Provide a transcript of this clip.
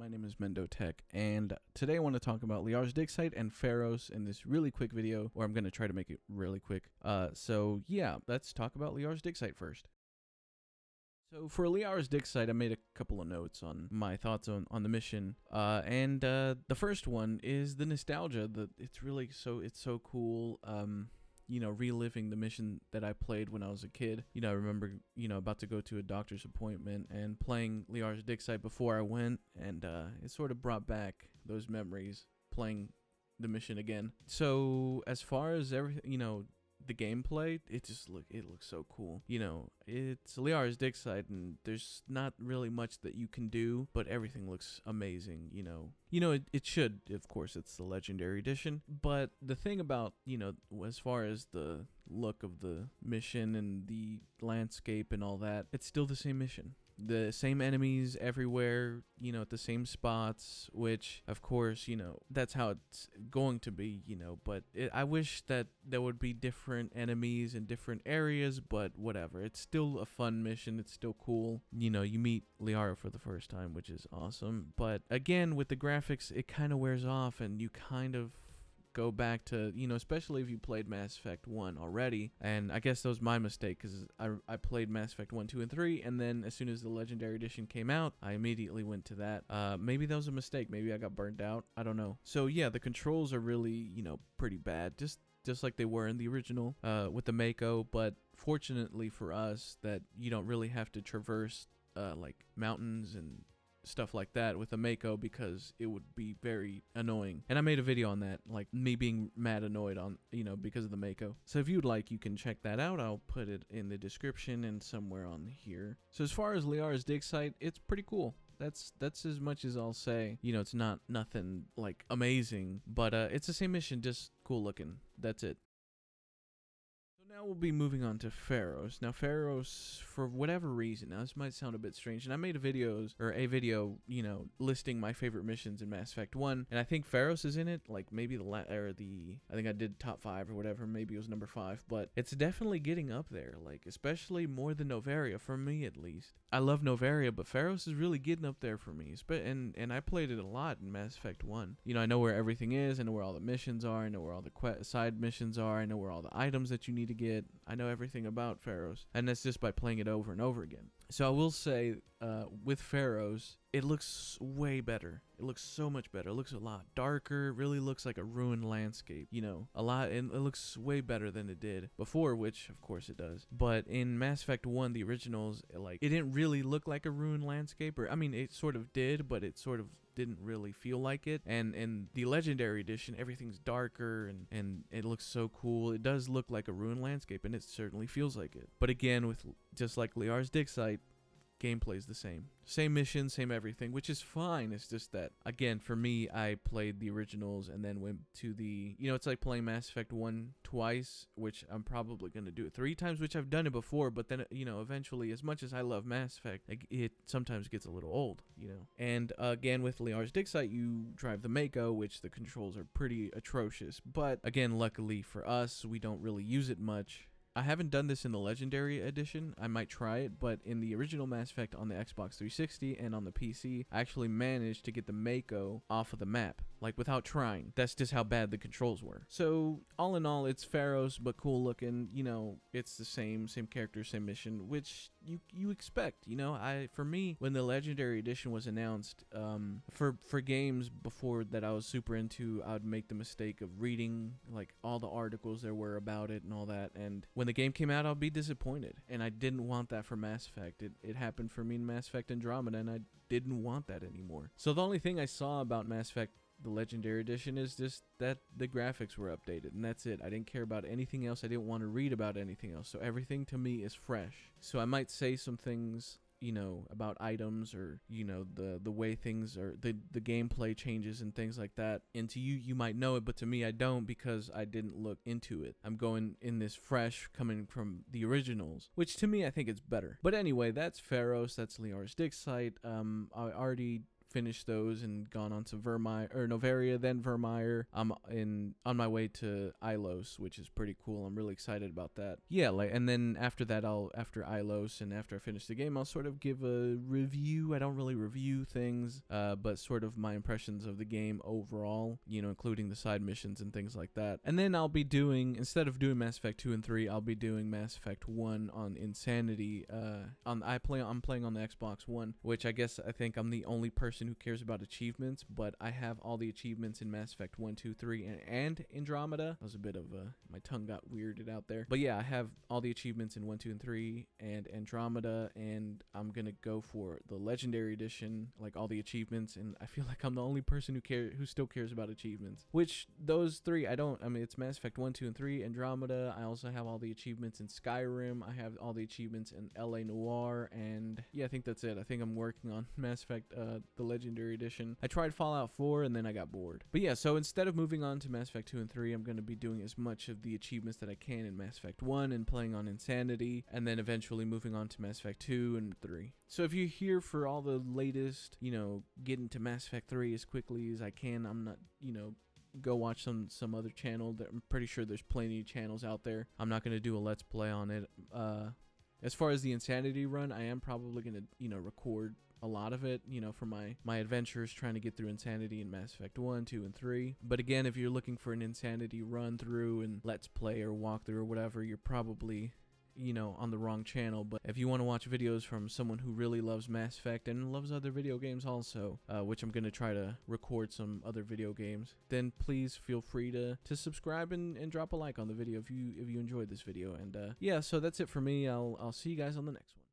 My name is Mendo Tech, and today I want to talk about Liara's dig site and Feros in this really quick video, or I'm going to try to make it really quick. So yeah, let's talk about Liara's dig site first. So for Liara's dig site, I made a couple of notes on my thoughts on the mission, and the first one is the nostalgia. It's so cool. Reliving the mission that I played when I was a kid. I remember, about to go to a doctor's appointment and playing Liara's dig site before I went, and it sort of brought back those memories playing the mission again. So as far as everything, the gameplay, it looks so cool. It's Liara's dig site, and there's not really much that you can do, but everything looks amazing. It should, of course, it's the Legendary Edition. But the thing about, as far as the look of the mission and the landscape and all that, it's still the same mission. The same enemies everywhere, at the same spots, which, of course, that's how it's going to be, but I wish that there would be different enemies in different areas, but whatever. It's still a fun mission. It's still cool. You meet Liara for the first time, which is awesome. But again, with the graphics, it kind of wears off, and you kind of go back to, especially if you played Mass Effect 1 already, and I guess that was my mistake, because I played Mass Effect 1, 2, and 3, and then as soon as the Legendary Edition came out, I immediately went to that. Maybe that was a mistake, maybe I got burnt out, I don't know. So yeah, the controls are really, pretty bad, just like they were in the original, with the Mako, but fortunately for us, that you don't really have to traverse, like, mountains and stuff like that with a Mako, because it would be very annoying. And I made a video on that, like me being mad annoyed on, because of the Mako. So if you'd like, you can check that out. I'll put it in the description and somewhere on here. So as far as Liara's dig site, it's pretty cool. That's as much as I'll say. It's not nothing like amazing, but it's the same mission, just cool looking. That's it. So now we'll be moving on to Feros. Now Feros, for whatever reason, now this might sound a bit strange, and I made a video, listing my favorite missions in Mass Effect 1, and I think Feros is in it, like maybe I think I did top 5 or whatever, maybe it was number 5, but it's definitely getting up there, like, especially more than Novaria, for me at least. I love Novaria, but Feros is really getting up there for me, and I played it a lot in Mass Effect 1. I know where everything is, I know where all the missions are, I know where all the side missions are, I know where all the items that you need to get. I know everything about Feros, and that's just by playing it over and over again. So I will say, with Feros, it looks way better. It looks so much better. It looks a lot darker. It really looks like a ruined landscape, a lot, and it looks way better than it did before, which of course it does. But in Mass Effect 1, the originals, it didn't really look like a ruined landscape, or I mean, it sort of did, but it sort of didn't really feel like it. And in the Legendary Edition, everything's darker, and it looks so cool. It does look like a ruined landscape, and it certainly feels like it. But again, with just like Liara's dig site, gameplay's the same. Same mission, same everything, which is fine. It's just that, again, for me, I played the originals and then went to the, it's like playing Mass Effect 1 twice, which I'm probably going to do it 3 times, which I've done it before, but then, eventually, as much as I love Mass Effect, it sometimes gets a little old, And again, with Liara's dig site, you drive the Mako, which the controls are pretty atrocious, but again, luckily for us, we don't really use it much. I haven't done this in the Legendary Edition. I might try it, but in the original Mass Effect on the Xbox 360 and on the PC, I actually managed to get the Mako off of the map, like without trying. That's just how bad the controls were. So all in all, it's Feros, but cool looking. It's the same character, same mission, which you expect. For me, when the Legendary Edition was announced, for games before that I was super into, I would make the mistake of reading like all the articles there were about it and all that, and when the game came out, I'll be disappointed, and I didn't want that for Mass Effect. It happened for me in Mass Effect Andromeda, and I didn't want that anymore. So the only thing I saw about Mass Effect, the Legendary Edition, is just that the graphics were updated, and that's it. I didn't care about anything else. I didn't want to read about anything else, so everything to me is fresh. So I might say some things, about items, or, the way things are, the gameplay changes and things like that. And to you might know it, but to me, I don't, because I didn't look into it. I'm going in this fresh, coming from the originals, which to me, I think it's better. But anyway, that's Feros, that's Liara's dig site. I already finished those and gone on to Novaria, then Vermeer. I'm on my way to Ilos, which is pretty cool. I'm really excited about that. Yeah, and then after that, after Ilos and after I finish the game, I'll sort of give a review. I don't really review things, but sort of my impressions of the game overall, including the side missions and things like that. And then I'll be doing, instead of doing Mass Effect 2 and 3, I'll be doing Mass Effect 1 on Insanity. I'm playing on the Xbox One, which I think I'm the only person who cares about achievements, but I have all the achievements in Mass Effect 1, 2, 3, and Andromeda. That was a bit of my tongue got weirded out there. But yeah, I have all the achievements in 1, 2, and 3 and Andromeda, and I'm gonna go for the Legendary Edition, like all the achievements, and I feel like I'm the only person who still cares about achievements. Which, those three, it's Mass Effect 1, 2, and 3, Andromeda. I also have all the achievements in Skyrim. I have all the achievements in LA Noire, and yeah, I think that's it. I think I'm working on Mass Effect, the Legendary Edition. I tried Fallout 4, and then I got bored. But yeah, so instead of moving on to Mass Effect 2 and 3, I'm going to be doing as much of the achievements that I can in Mass Effect 1 and playing on Insanity, and then eventually moving on to Mass Effect 2 and 3. So if you're here for all the latest, get into Mass Effect 3 as quickly as I can, I'm not, go watch some other channel. I'm pretty sure there's plenty of channels out there. I'm not going to do a Let's Play on it. As far as the Insanity run, I am probably going to, record a lot of it, for my adventures trying to get through Insanity in Mass Effect 1, 2, and 3. But again, if you're looking for an Insanity run through and Let's Play or walkthrough or whatever, you're probably on the wrong channel. But if you want to watch videos from someone who really loves Mass Effect and loves other video games also, which I'm going to try to record some other video games, then please feel free to subscribe and drop a like on the video if you enjoyed this video. And yeah, so that's it for me. I'll see you guys on the next one.